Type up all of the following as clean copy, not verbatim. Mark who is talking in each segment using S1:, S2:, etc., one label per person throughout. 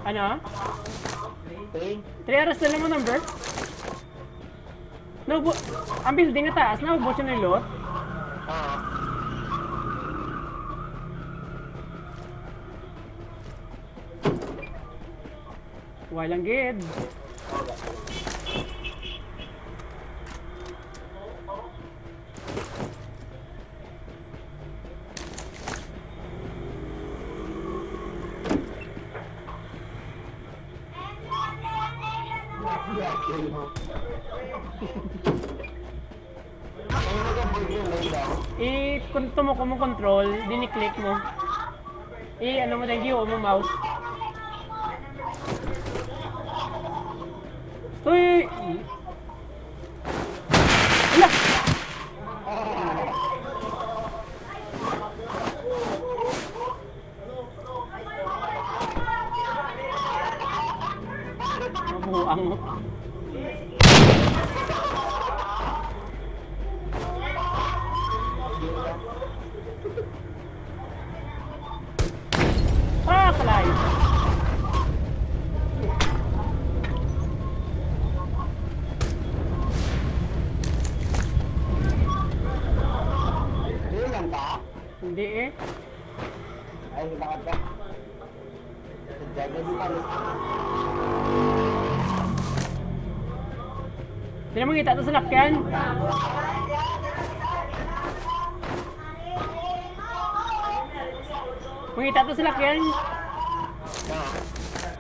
S1: Ano?
S2: 3.
S1: 3 hours na lang mo number? Ang building na taas, naubos yun yung lot?
S2: Ah.
S1: Walang gid. Kung tumuko mo control, diniklik mo. Ano mo thank you, mo mouse. Uy! Ala! Mabuang mo. Kalay! Hindi eh.
S2: Ay, bakit ba? Jaga di pa rin.
S1: Hindi na makita ito sa lakyan. Makita ito sa lakyan.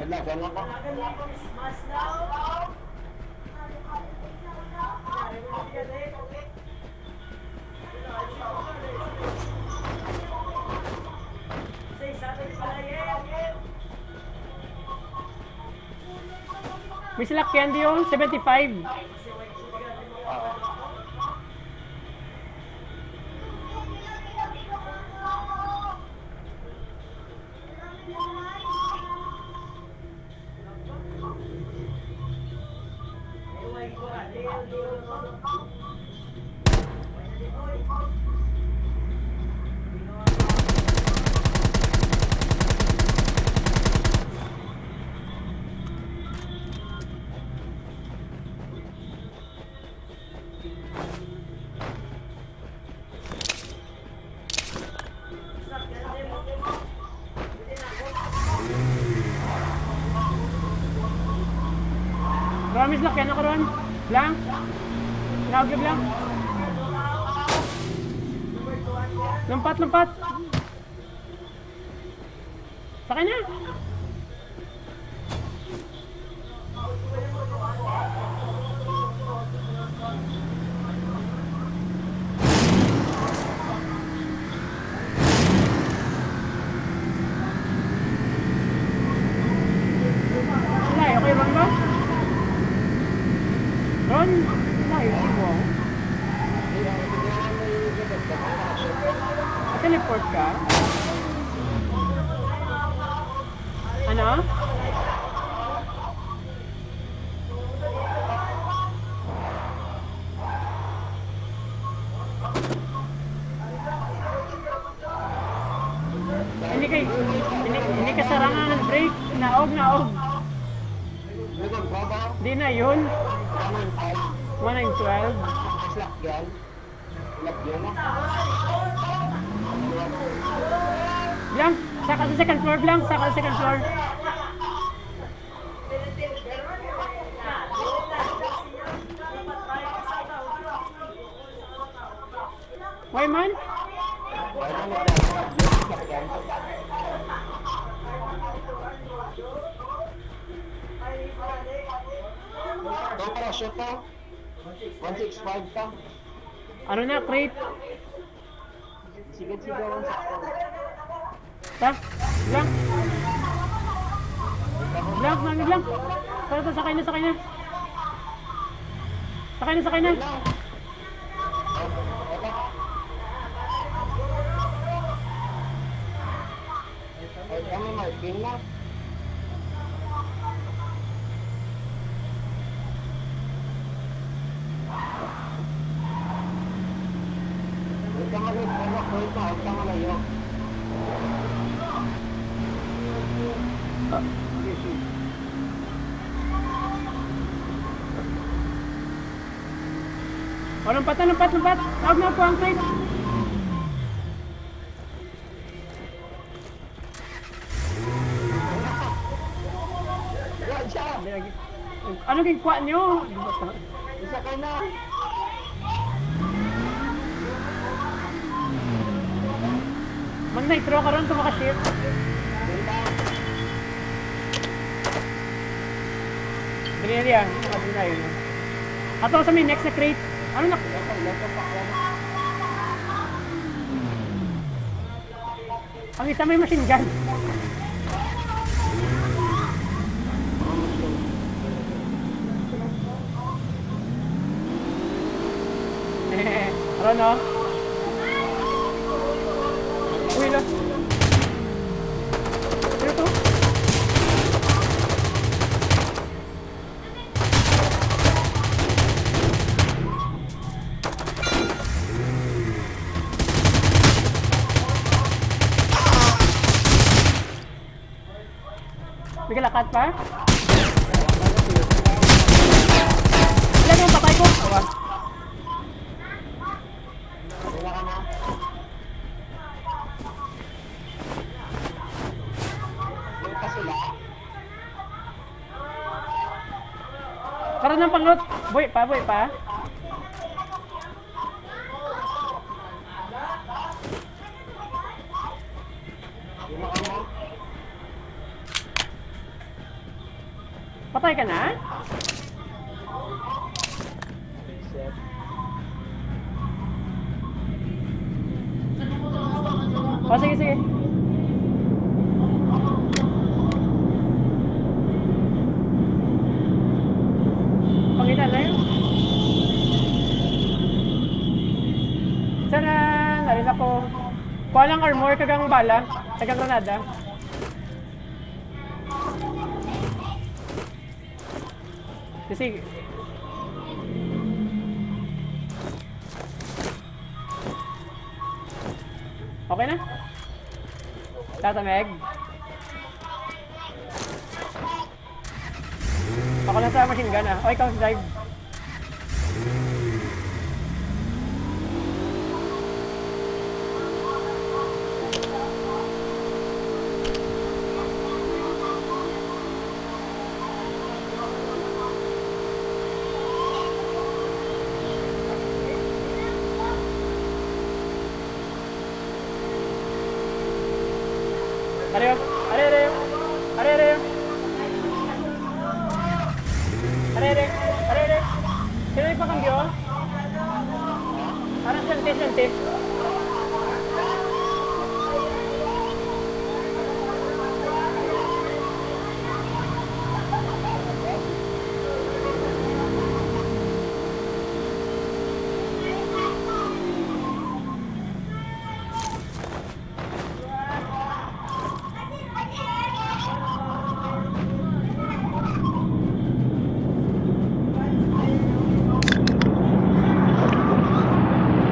S2: Naglagan ako.
S1: May salakyan diyon, 75. Promise lakyan ako ron. Lang. Naugib lang. Lumpat, lumpat. Sakay na. Alay, okay bang ba? Ron, layo si mo. Teleport ka? Ano? Hindi ka sarangan ng break. Naog. Di na yun. 1912.
S2: Lakyan. Lakyan na.
S1: Blank, saka sa second floor, Blank, saka sa second floor. Why man?
S2: Ito para shoot to. 165 ka.
S1: Ano na, crate?
S2: Sigad-sigawan sa ako.
S1: Ta? Blank. Blank. Tara, sakay na. Sakay na.
S2: Ay, kami marking na. Huwag ka malayo.
S1: Lumpat na, lumpat, lumpat. Tawag na po ang crate.
S2: Yan siya!
S1: Ano gigwa nyo?
S2: Isa ka na!
S1: Mag nitro ka ron, tumakaship.
S2: Ganda!
S1: Dali yan, makabili na yun. Ato sa may next na crate. Ano na? Ang isa may machine gun. Ano no? Uy lang. Ano to? May kalakat pa? Ilan yung patay ko? Awa.
S2: Wala ka na? Yung pa sila?
S1: Karoon ng panglot. Boy pa, boy pa.
S2: Wala ka na?
S1: Patay ka na?
S2: Set.
S1: O, sige, sige. Pangilan na yun. Sana, narin ako. Kuha lang armor, kagang bala, kagang granada. Kasi, okay na? Tatameg? Ako lang sa machine gun ah. O, ikaw drive. Areo, areo, areo, areo, areo. Areo, areo, areo, areo. Sino yung pakambyo? Parang sante.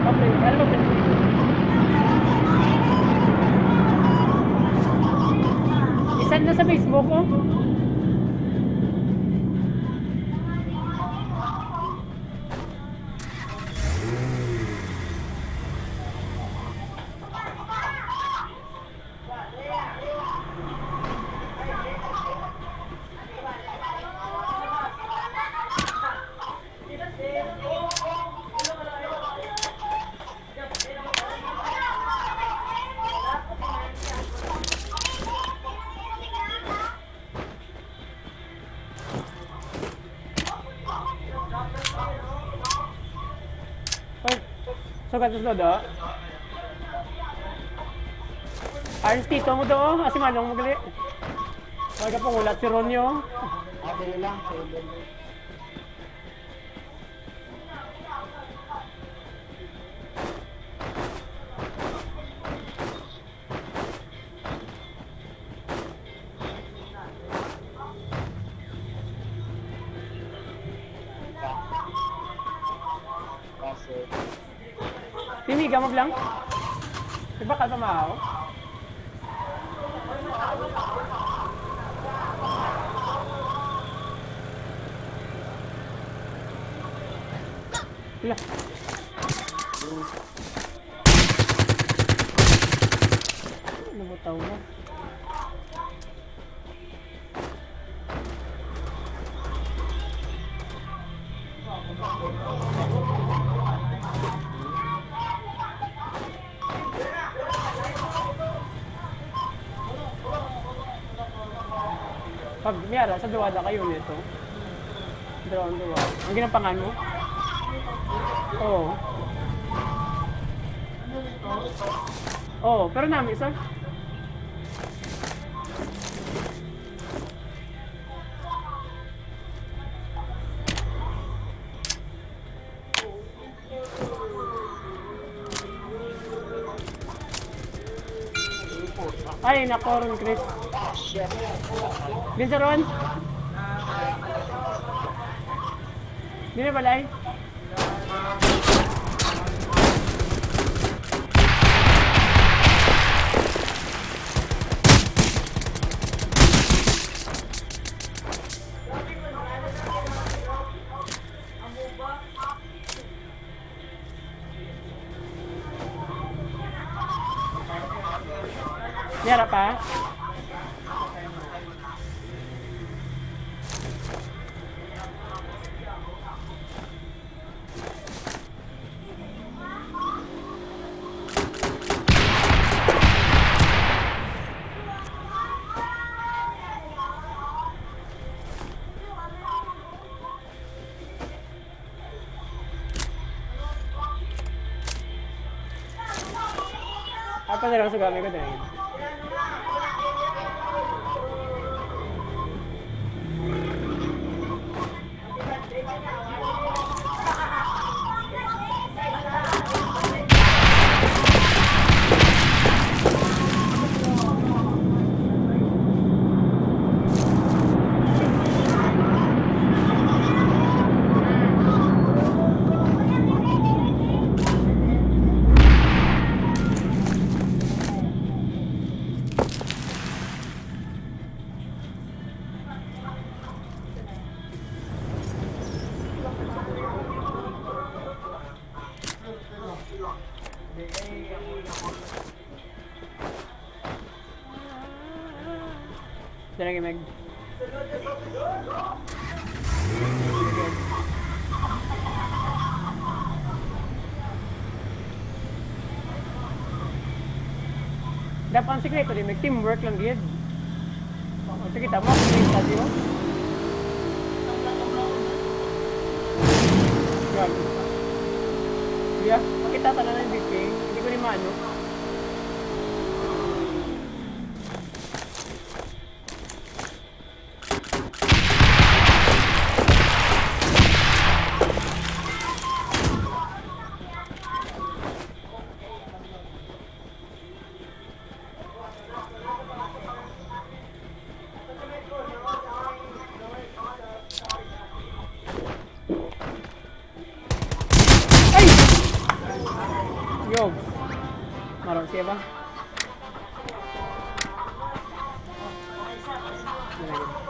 S1: Okay, ano ba? Isan na sa Facebook ko. Oy, sugat sa do. Arn tito mo do, asi manong mo gali. Wag ka pangulat si Ronyo.
S2: Sige lang. Kasi,
S1: Tiniga mo lang. Diba ka tamaw? Wala. Nabutaw na. Pag miyara, sa duwada kayo nito. Draw ang duwa. Ang ginapangan mo? Oo. Oo, pero namin isa. Ay, nakoron, Chris. Din sa Ron? Di na balay? Yara pa? Apa na lang sa gamit ko din? Diyan Meg. Dapat ang sikreto din, may teamwork lang din. Ito kita mo, may study mo. Gag. Yeah, makita talaga ng BP, hindi ko ni mano. Yo, marah siapa? Ini lagi.